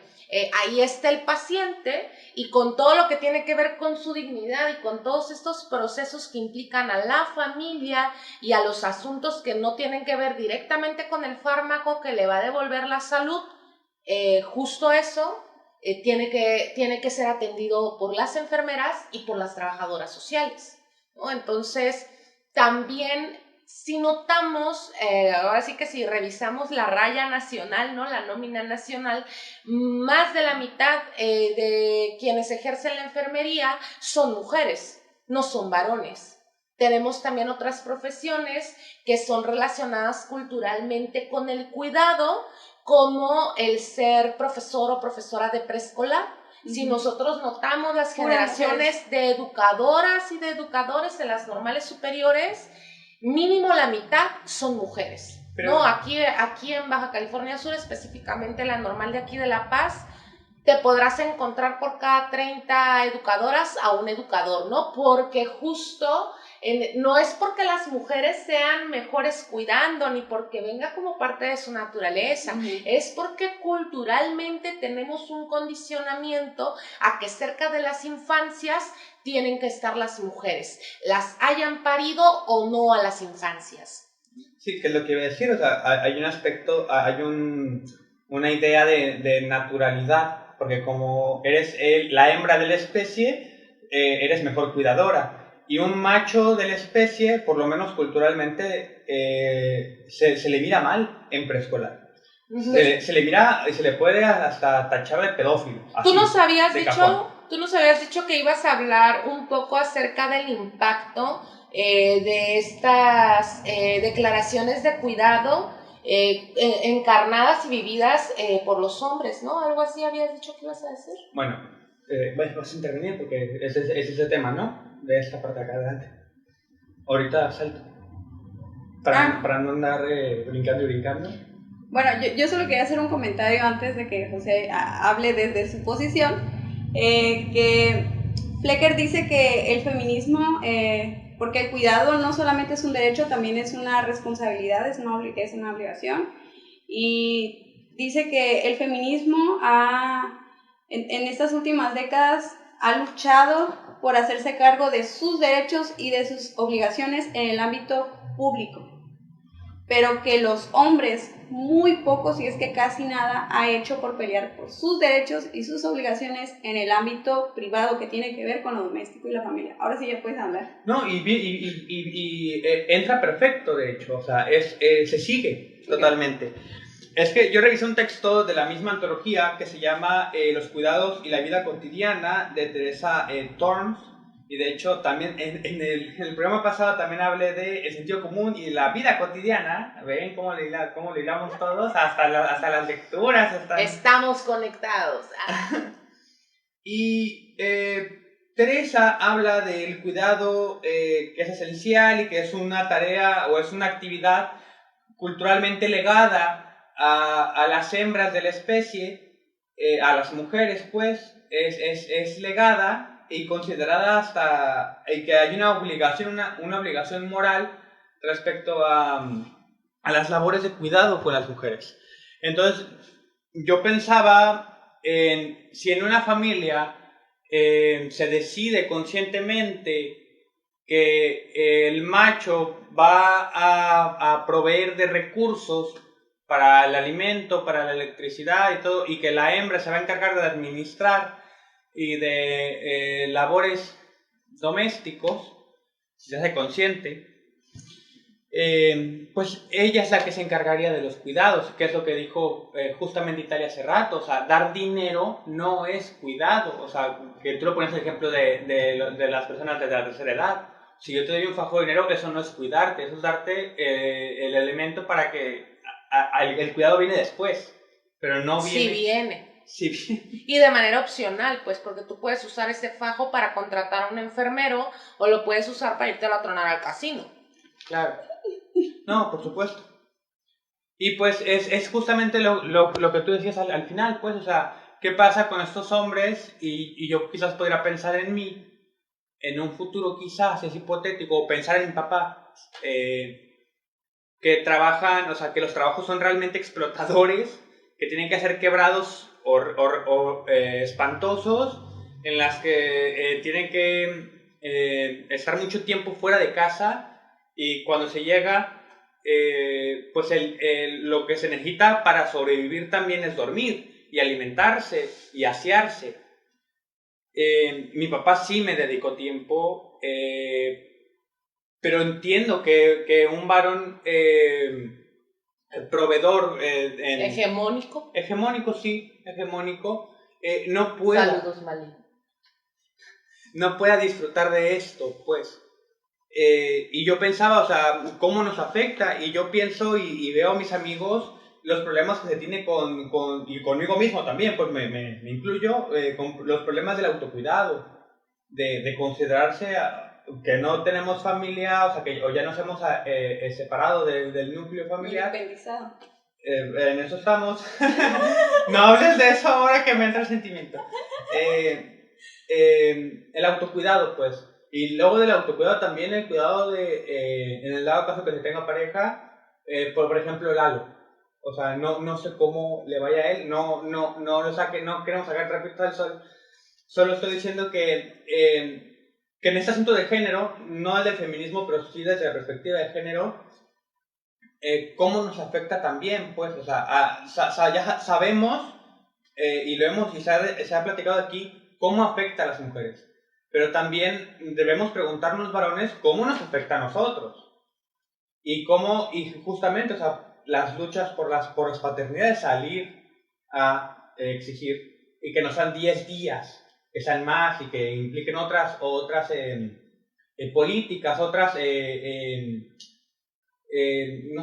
ahí está el paciente y con todo lo que tiene que ver con su dignidad y con todos estos procesos que implican a la familia y a los asuntos que no tienen que ver directamente con el fármaco que le va a devolver la salud, justo eso tiene que ser atendido por las enfermeras y por las trabajadoras sociales, ¿no? Entonces, también si notamos, ahora sí que si revisamos la raya nacional, ¿no? La nómina nacional, más de la mitad de quienes ejercen la enfermería son mujeres, no son varones. Tenemos también otras profesiones que son relacionadas culturalmente con el cuidado, como el ser profesor o profesora de preescolar. Si nosotros notamos las generaciones de educadoras y de educadores en las normales superiores, mínimo la mitad son mujeres. Pero, ¿no? Aquí en Baja California Sur, específicamente la normal de aquí de La Paz, te podrás encontrar por cada 30 educadoras a un educador, ¿no? Porque justo no es porque las mujeres sean mejores cuidando, ni porque venga como parte de su naturaleza, es porque culturalmente tenemos un condicionamiento a que cerca de las infancias tienen que estar las mujeres, las hayan parido o no a las infancias. Sí, que es lo que iba a decir, o sea, hay un aspecto, una idea de naturalidad, porque como eres la hembra de la especie, eres mejor cuidadora. Y un macho de la especie, por lo menos culturalmente, se le mira mal en preescolar. Se le mira, se le puede hasta tachar de pedófilo. ¿Tú nos habías dicho que ibas a hablar un poco acerca del impacto de estas declaraciones de cuidado encarnadas y vividas por los hombres, ¿no? Algo así habías dicho que ibas a decir. Bueno, vas a intervenir porque ese es el tema, ¿no? De esta parte de acá adelante. Ahorita salto. Para no andar brincando y brincando. Bueno, yo solo quería hacer un comentario antes de que José hable desde su posición. Que Flecker dice que el feminismo, porque el cuidado no solamente es un derecho, también es una responsabilidad, es una obligación. Y dice que el feminismo en estas últimas décadas ha luchado por hacerse cargo de sus derechos y de sus obligaciones en el ámbito público, pero que los hombres muy poco, si es que casi nada, ha hecho por pelear por sus derechos y sus obligaciones en el ámbito privado que tiene que ver con lo doméstico y la familia. Ahora sí ya puedes hablar. No, y entra perfecto, de hecho, o sea, se sigue totalmente. Es que yo revisé un texto de la misma antología que se llama Los cuidados y la vida cotidiana, de Teresa Torms, y de hecho también en el programa pasado también hablé de el sentido común y la vida cotidiana. ¿Ven cómo le hilamos todos? Hasta las lecturas. Estamos conectados. Y Teresa habla del cuidado que es esencial y que es una tarea o es una actividad culturalmente legada a las hembras de la especie, a las mujeres, pues, es legada y considerada hasta que hay una obligación moral respecto a las labores de cuidado con las mujeres. Entonces, yo pensaba si en una familia se decide conscientemente que el macho va a proveer de recursos para el alimento, para la electricidad y todo, y que la hembra se va a encargar de administrar y de labores domésticos, si se hace consciente, pues ella es la que se encargaría de los cuidados, que es lo que dijo justamente Italia hace rato. O sea, dar dinero no es cuidado. O sea, que tú lo pones el ejemplo de las personas de la tercera edad. Si yo te doy un fajo de dinero, eso no es cuidarte, eso es darte el elemento para que el cuidado viene después, pero no viene... Si viene. Sí, viene. Y de manera opcional, pues, porque tú puedes usar este fajo para contratar a un enfermero o lo puedes usar para irte a tronar al casino. Claro. No, por supuesto. Y pues es justamente lo que tú decías al final, pues, o sea, ¿qué pasa con estos hombres? Y yo quizás podría pensar en mí, en un futuro quizás, es hipotético, o pensar en mi papá, que trabajan, o sea, que los trabajos son realmente explotadores, que tienen que ser quebrados espantosos, en las que tienen que estar mucho tiempo fuera de casa y cuando se llega, pues lo que se necesita para sobrevivir también es dormir y alimentarse y asearse. Mi papá sí me dedicó tiempo, pero entiendo que un varón proveedor Hegemónico. hegemónico, sí, hegemónico, no pueda, Saludos, Malí. no pueda disfrutar de esto, pues. Y yo pensaba, o sea, cómo nos afecta, y yo pienso y veo a mis amigos los problemas que se tiene y conmigo mismo también, pues me incluyo, con los problemas del autocuidado, de considerarse que no tenemos familia, o sea, que o ya nos hemos separado del núcleo familiar. Independizado. En eso estamos. No hables de eso ahora que me entra el sentimiento. El autocuidado, pues. Y luego del autocuidado también el cuidado en el dado caso que se tenga pareja, por ejemplo, Lalo. O sea, no sé cómo le vaya a él, no lo saque, no queremos sacar trapitos al sol. Solo estoy diciendo que en este asunto de género, no el del feminismo, pero sí desde la perspectiva de género, cómo nos afecta también, pues, o sea, ya sabemos, y lo hemos, y se ha platicado aquí, cómo afecta a las mujeres. Pero también debemos preguntarnos, varones, cómo nos afecta a nosotros. Y justamente, o sea, las luchas por las paternidades, salir a exigir, y que no sean 10 días, que sean más, y que impliquen otras políticas, otras... no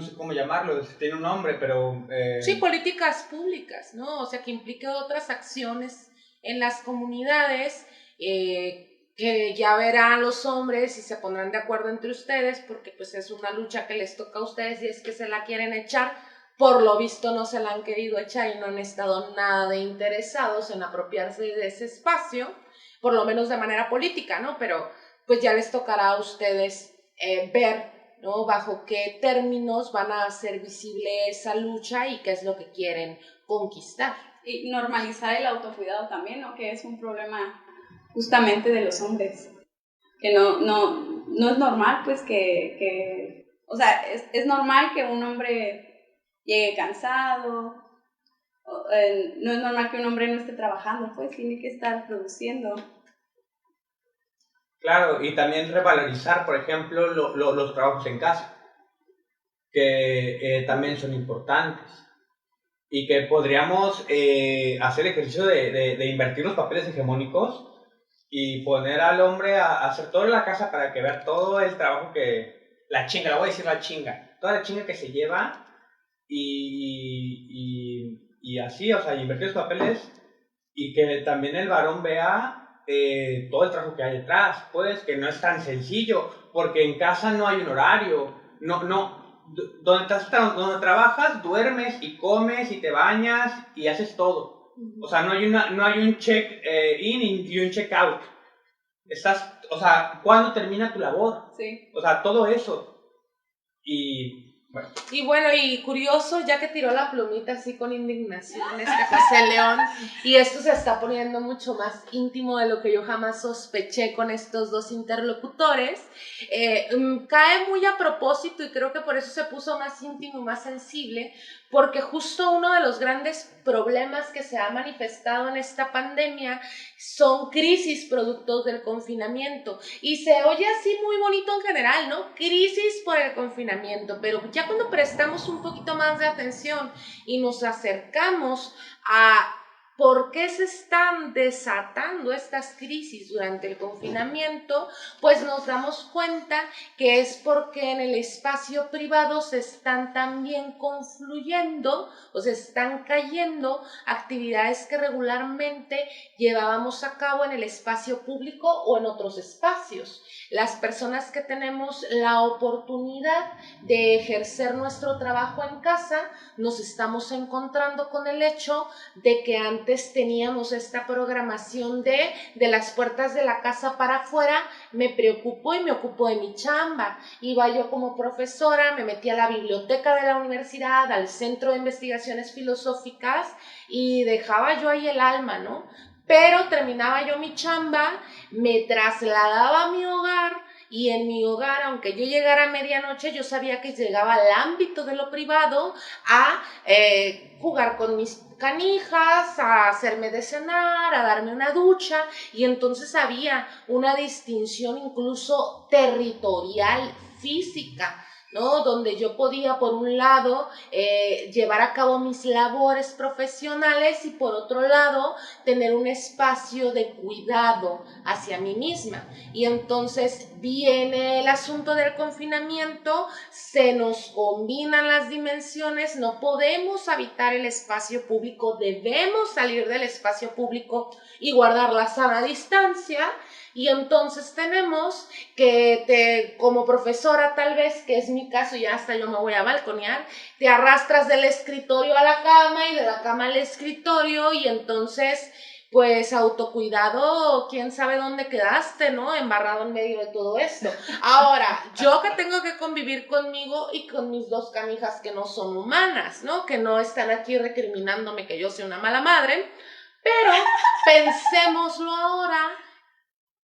sé cómo llamarlo, tiene un nombre, pero... Sí, políticas públicas, ¿no? O sea, que implique otras acciones en las comunidades, que ya verán los hombres y se pondrán de acuerdo entre ustedes, porque pues es una lucha que les toca a ustedes y es que se la quieren echar. Por lo visto no se la han querido echar y no han estado nada de interesados en apropiarse de ese espacio, por lo menos de manera política, ¿no? Pero pues ya les tocará a ustedes ver, ¿no? Bajo qué términos van a hacer visible esa lucha y qué es lo que quieren conquistar. Y normalizar el autocuidado también, ¿no? Que es un problema justamente de los hombres. Que no es normal, pues, o sea, es normal que un hombre llegue cansado, no es normal que un hombre no esté trabajando, pues, tiene que estar produciendo. Claro, y también revalorizar, por ejemplo, los trabajos en casa, que también son importantes. Y que podríamos hacer el ejercicio de invertir los papeles hegemónicos y poner al hombre a hacer todo en la casa para que vea todo el trabajo la voy a decir la chinga, toda la chinga que se lleva y así, o sea, invertir los papeles y que también el varón vea todo el trabajo que hay detrás, pues, que no es tan sencillo, porque en casa no hay un horario, donde trabajas, duermes y comes y te bañas y haces todo. O sea, no hay un check-in y un check-out. O sea, ¿cuándo termina tu labor? Sí. O sea, todo eso. Y bueno, y curioso, ya que tiró la plumita así con indignación José León, y esto se está poniendo mucho más íntimo de lo que yo jamás sospeché con estos dos interlocutores, cae muy a propósito y creo que por eso se puso más íntimo y más sensible, porque justo uno de los grandes problemas que se ha manifestado en esta pandemia son crisis productos del confinamiento. Y se oye así muy bonito en general, ¿no? Crisis por el confinamiento, pero ya cuando prestamos un poquito más de atención y nos acercamos a ¿por qué se están desatando estas crisis durante el confinamiento? Pues nos damos cuenta que es porque en el espacio privado se están también confluyendo o se están cayendo actividades que regularmente llevábamos a cabo en el espacio público o en otros espacios. Las personas que tenemos la oportunidad de ejercer nuestro trabajo en casa, nos estamos encontrando con el hecho de que antes teníamos esta programación de las puertas de la casa para afuera, me preocupo y me ocupo de mi chamba. Iba yo como profesora, me metí a la biblioteca de la universidad, al Centro de Investigaciones Filosóficas y dejaba yo ahí el alma, ¿no? Pero terminaba yo mi chamba, me trasladaba a mi hogar y en mi hogar, aunque yo llegara a medianoche, yo sabía que llegaba al ámbito de lo privado a jugar con mis canijas, a hacerme de cenar, a darme una ducha, y entonces había una distinción incluso territorial, física, ¿no? Donde yo podía, por un lado, llevar a cabo mis labores profesionales y por otro lado, tener un espacio de cuidado hacia mí misma. Y entonces viene el asunto del confinamiento, se nos combinan las dimensiones, no podemos habitar el espacio público, debemos salir del espacio público y guardar la sana distancia. Y entonces tenemos que como profesora tal vez, que es mi caso, ya hasta yo me voy a balconear, te arrastras del escritorio a la cama y de la cama al escritorio y entonces pues autocuidado, quién sabe dónde quedaste, ¿no? Embarrado en medio de todo esto. Ahora, yo que tengo que convivir conmigo y con mis dos canijas que no son humanas, ¿no? Que no están aquí recriminándome que yo soy una mala madre, pero pensémoslo ahora.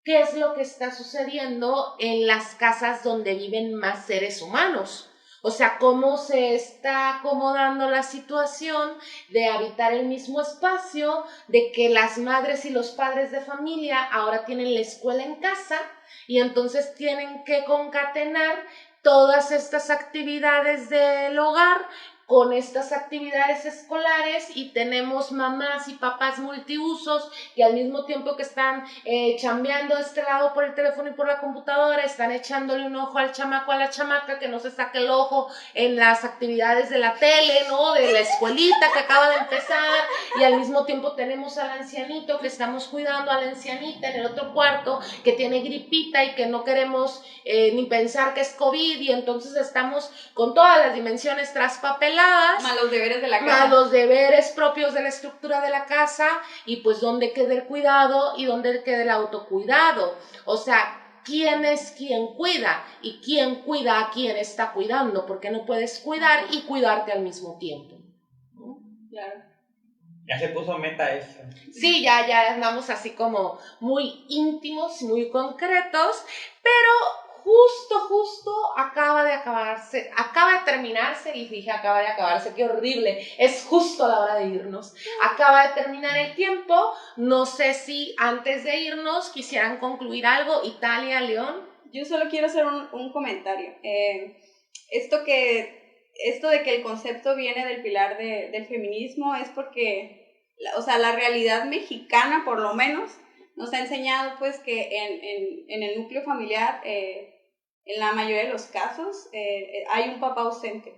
¿Qué es lo que está sucediendo en las casas donde viven más seres humanos? O sea, cómo se está acomodando la situación de habitar el mismo espacio, de que las madres y los padres de familia ahora tienen la escuela en casa y entonces tienen que concatenar todas estas actividades del hogar con estas actividades escolares y tenemos mamás y papás multiusos que al mismo tiempo que están chambeando de este lado por el teléfono y por la computadora, están echándole un ojo al chamaco, a la chamaca, que no se saque el ojo en las actividades de la tele, ¿no? De la escuelita que acaba de empezar, y al mismo tiempo tenemos al ancianito que estamos cuidando a la ancianita en el otro cuarto que tiene gripita y que no queremos ni pensar que es COVID, y entonces estamos con todas las dimensiones traspapeladas. Más los deberes de la casa. Más los deberes propios de la estructura de la casa, y pues dónde queda el cuidado y dónde queda el autocuidado. O sea, ¿quién es quien cuida? ¿Y quién cuida a quien está cuidando? Porque no puedes cuidar y cuidarte al mismo tiempo. Claro. Ya se puso meta eso. Sí, ya andamos así como muy íntimos, muy concretos, pero justo acaba de terminarse, y dije acaba de acabarse, qué horrible, es justo la hora de irnos, acaba de terminar el tiempo, no sé si antes de irnos quisieran concluir algo, Italia, León. Yo solo quiero hacer un comentario, esto de que el concepto viene del pilar del feminismo es porque, la realidad mexicana por lo menos, nos ha enseñado pues que en el núcleo familiar, en la mayoría de los casos, hay un papá ausente.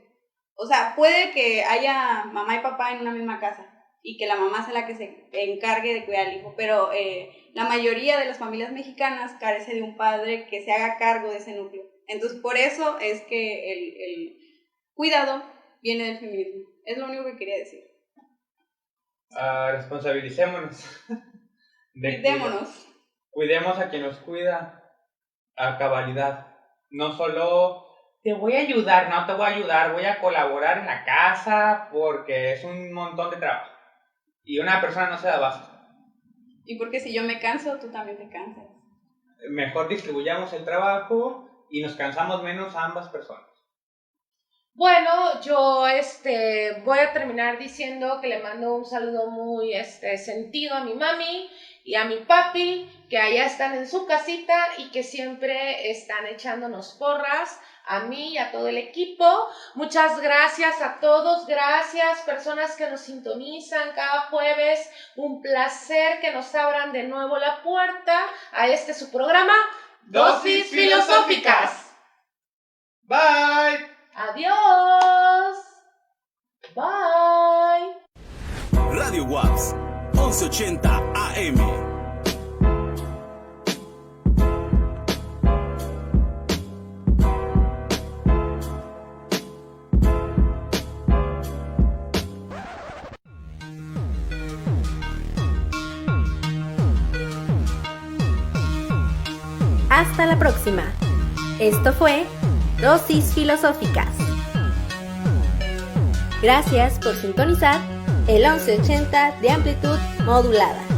O sea, puede que haya mamá y papá en una misma casa y que la mamá sea la que se encargue de cuidar al hijo, pero la mayoría de las familias mexicanas carece de un padre que se haga cargo de ese núcleo. Entonces, por eso es que el cuidado viene del feminismo. Es lo único que quería decir. Responsabilicémonos. Cuidemos a quien nos cuida a cabalidad. No solo te voy a ayudar, no te voy a ayudar, voy a colaborar en la casa porque es un montón de trabajo. Y una persona no se da abasto. Y porque si yo me canso, tú también te cansas. Mejor distribuyamos el trabajo y nos cansamos menos a ambas personas. Bueno, yo voy a terminar diciendo que le mando un saludo muy sentido a mi mami y a mi papi, que allá están en su casita y que siempre están echándonos porras, a mí y a todo el equipo. Muchas gracias a todos, gracias personas que nos sintonizan cada jueves, un placer que nos abran de nuevo la puerta a su programa, Dosis Filosóficas. Bye. Adiós. Bye. Radio WAPS 1180 AM. Hasta la próxima. Esto fue Dosis Filosóficas. Gracias por sintonizar el 1180 de amplitud modulada.